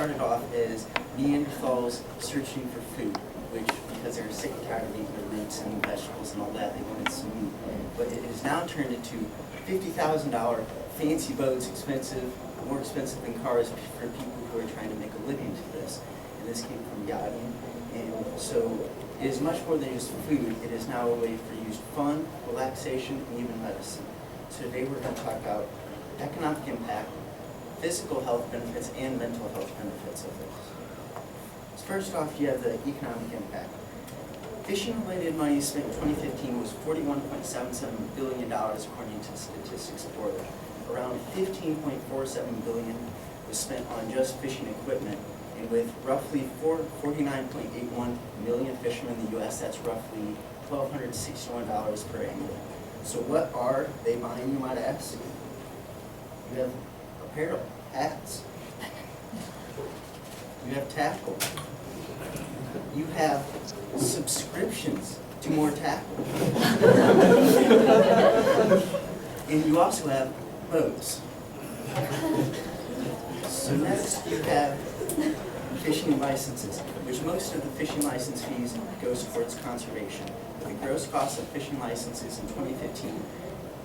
started off as Neanderthals searching for food, which, because they were sick and tired of eating their roots and vegetables and all that, they wanted some meat. But it has now turned into $50,000 fancy boats, more expensive than cars for people who are trying to make a living to this. And this came from yachting. And so it is much more than just food. It is now a way for use fun, relaxation, and even medicine. So today we're going to talk about economic impact, physical health benefits, and mental health benefits of this. So first off, you have the economic impact. Fishing-related money spent in 2015 was $41.77 billion, according to Statistics Florida. Around $15.47 billion was spent on just fishing equipment, and with roughly 49.81 million fishermen in the U.S., that's roughly $1,261 per annual. So what are they buying, you might ask? You have apparel, hats. You have tackle. You have subscriptions to more tackle. And you also have boats. So next you have fishing licenses, which most of the fishing license fees goes towards conservation. The gross cost of fishing licenses in 2015,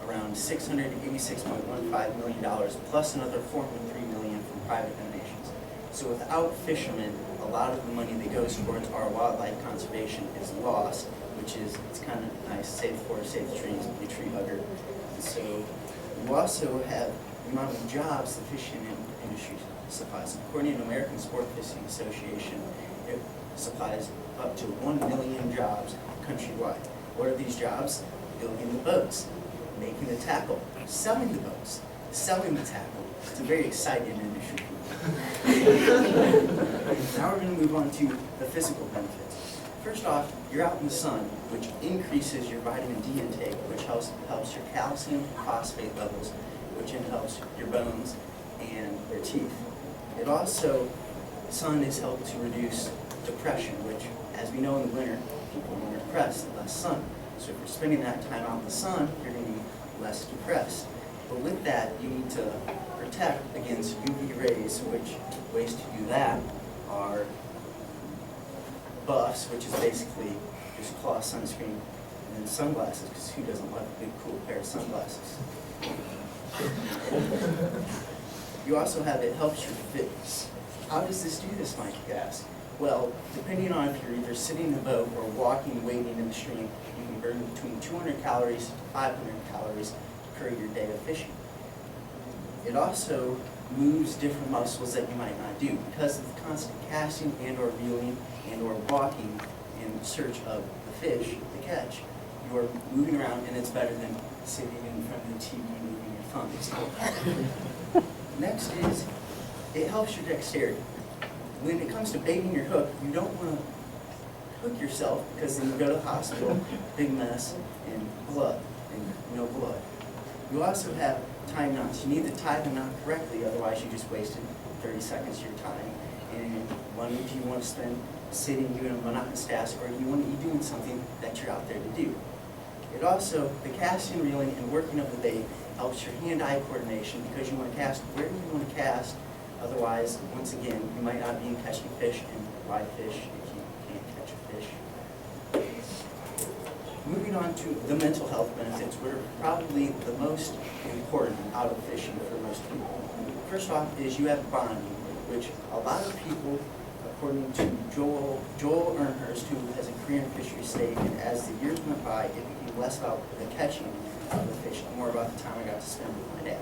around $686.15 million, plus another $403 million from private donations. So without fishermen, a lot of the money that goes towards our wildlife conservation is lost, which is, it's kind of nice, save the forest, save the trees, be a tree hugger. And so you also have the amount of jobs the fishing industry supplies. According to the American Sport Fishing Association, it supplies up to 1 million jobs countrywide. What are these jobs? Building the boats, making the tackle, selling the boats, selling the tackle. It's a very exciting industry. Now we're going to move on to the physical benefits. First off, you're out in the sun, which increases your vitamin D intake, which helps your calcium phosphate levels, which helps your bones and your teeth. It also, sun has helped to reduce depression, which, as we know in the winter, people are more depressed, less sun. So if you're spending that time out in the sun, you're going to be less depressed. But with that, you need to protect against UV rays, which ways to do that are buffs, which is basically just cloth sunscreen, and then sunglasses, because who doesn't love a big cool pair of sunglasses? You also have, it helps your fitness. How does this do this, might you ask? Well, depending on if you're either sitting in a boat or walking, wading in the stream, you can burn between 200 calories to 500 calories per your day of fishing. It also moves different muscles that you might not do. Because of the constant casting and or reeling and or walking in search of the fish to catch, you are moving around, and it's better than sitting in front of the TV moving your thumbs. Next is, it helps your dexterity. When it comes to baiting your hook, you don't want to hook yourself, because then you go to the hospital, big mess, and blood, and no blood. You also have tying knots. You need to tie the knot correctly, otherwise you just wasted 30 seconds of your time. And if you want to spend sitting doing a monotonous task, or you want to be doing something that you're out there to do. It also, the casting, reeling, and working of the bait helps your hand-eye coordination, because you want to cast where you want to cast. Otherwise, once again, you might not be catching fish, and why fish if you can't catch a fish? Moving on to the mental health benefits, which are probably the most important out of fishing for most people. First off is you have bonding, which a lot of people, according to Joel Earnhurst, who has a career in fisheries, state, and as the years went by, it became less about the catching of the fish, and more about the time I got to spend with my dad.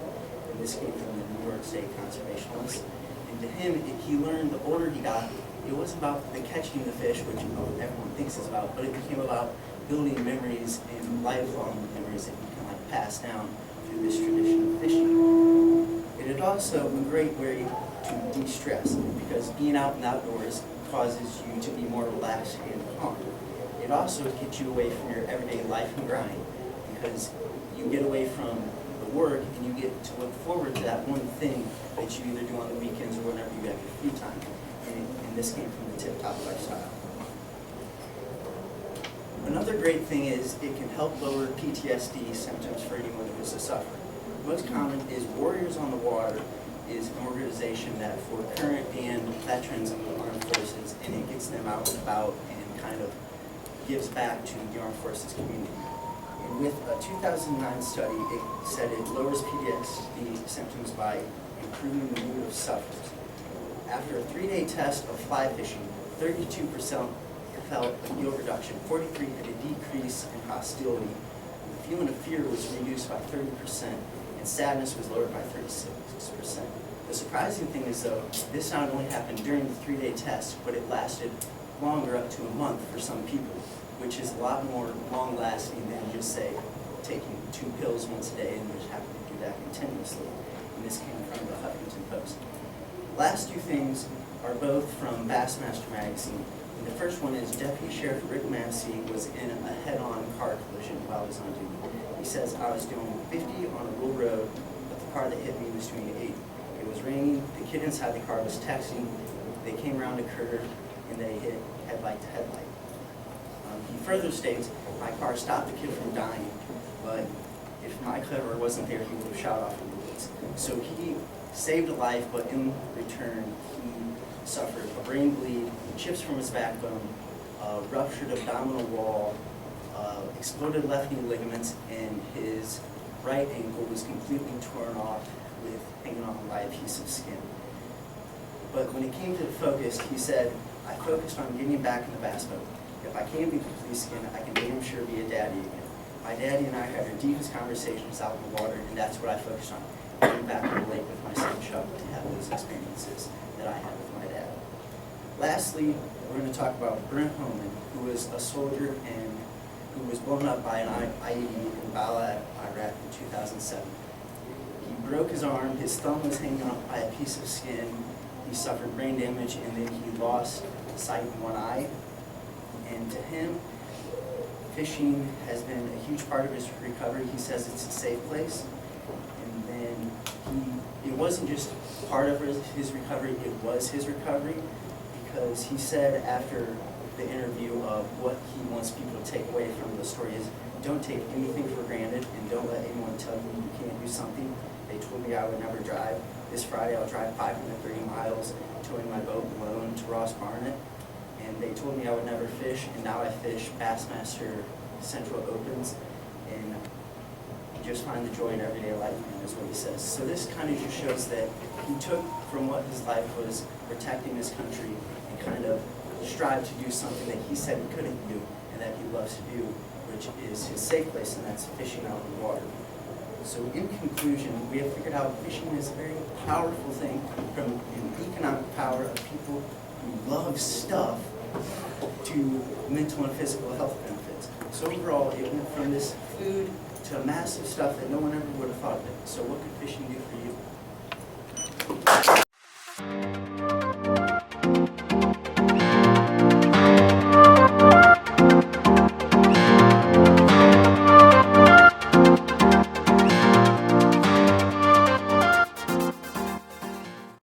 And this came from the New York State conservationist. And to him, he learned the older he got, it wasn't about the catching the fish, which everyone thinks it's about, but it became about building memories and lifelong memories that you can pass down through this tradition of fishing. It is also a great way to de-stress, because being out in the outdoors causes you to be more relaxed and calm. It also gets you away from your everyday life and grind, because you get away from the work and you get to look forward to that one thing that you either do on the weekends or whenever you have your free time. And this came from the Tip Top lifestyle. Another great thing is it can help lower PTSD symptoms for anyone who is a sufferer. Most common is warriors on the water is an organization that for current and veterans of the armed forces, and it gets them out and about and kind of gives back to the armed forces community. And with a 2009 study, it said it lowers PTSD symptoms by improving the mood of sufferers. After a 3-day test of fly fishing, 32% felt a yield reduction, 43% had a decrease in hostility, the feeling of fear was reduced by 30%, and sadness was lowered by 36%. The surprising thing is, though, this not only happened during the 3-day test, but it lasted longer, up to a month for some people, which is a lot more long-lasting than just, say, taking 2 pills once a day and just having to do that continuously. And this came from the Huffington Post. Last 2 things are both from Bassmaster magazine. And the first one is Deputy Sheriff Rick Massey was in a head-on car collision while he was on duty. He says, "I was doing 50 on a rural road, but the car that hit me was doing 80. It was raining, the kid inside the car was texting, they came around a curve, and they hit headlight to headlight." He further states, "My car stopped the kid from dying, but if my cover wasn't there, he would have shot off in the woods." So he saved a life, but in return, he suffered a brain bleed, chips from his backbone, a ruptured abdominal wall, exploded left knee ligaments, and his right ankle was completely torn off with hanging on by a piece of skin. But when it came to the focus, he said, "I focused on getting back in the bass boat. If I can't be complete skin, I can damn sure be a daddy again. My daddy and I had our deepest conversations out in the water, and that's what I focused on. Getting back on the lake with my son Chuck to have those experiences that I had with my dad." Lastly, we're going to talk about Brent Holman, who was a soldier and who was blown up by an IED in Balad, Iraq in 2007. He broke his arm, his thumb was hanging off by a piece of skin, he suffered brain damage, and then he lost sight in one eye. And to him, fishing has been a huge part of his recovery. He says it's a safe place. And then it wasn't just part of his recovery, it was his recovery, because he said after the interview of what he wants people to take away from the story is, don't take anything for granted and don't let anyone tell you you can't do something. They told me I would never drive. This Friday I'll drive 530 miles towing my boat alone to Ross Barnett. And they told me I would never fish, and now I fish Bassmaster Central Opens, and just find the joy in everyday life, is what he says. So this kind of just shows that he took from what his life was, protecting his country, and kind of strived to do something that he said he couldn't do, and that he loves to do, which is his safe place, and that's fishing out in the water. So in conclusion, we have figured out fishing is a very powerful thing, from an economic power of people who love stuff to mental and physical health benefits. So overall, it went from this food to massive stuff that no one ever would have thought of it. So what could fishing do for you?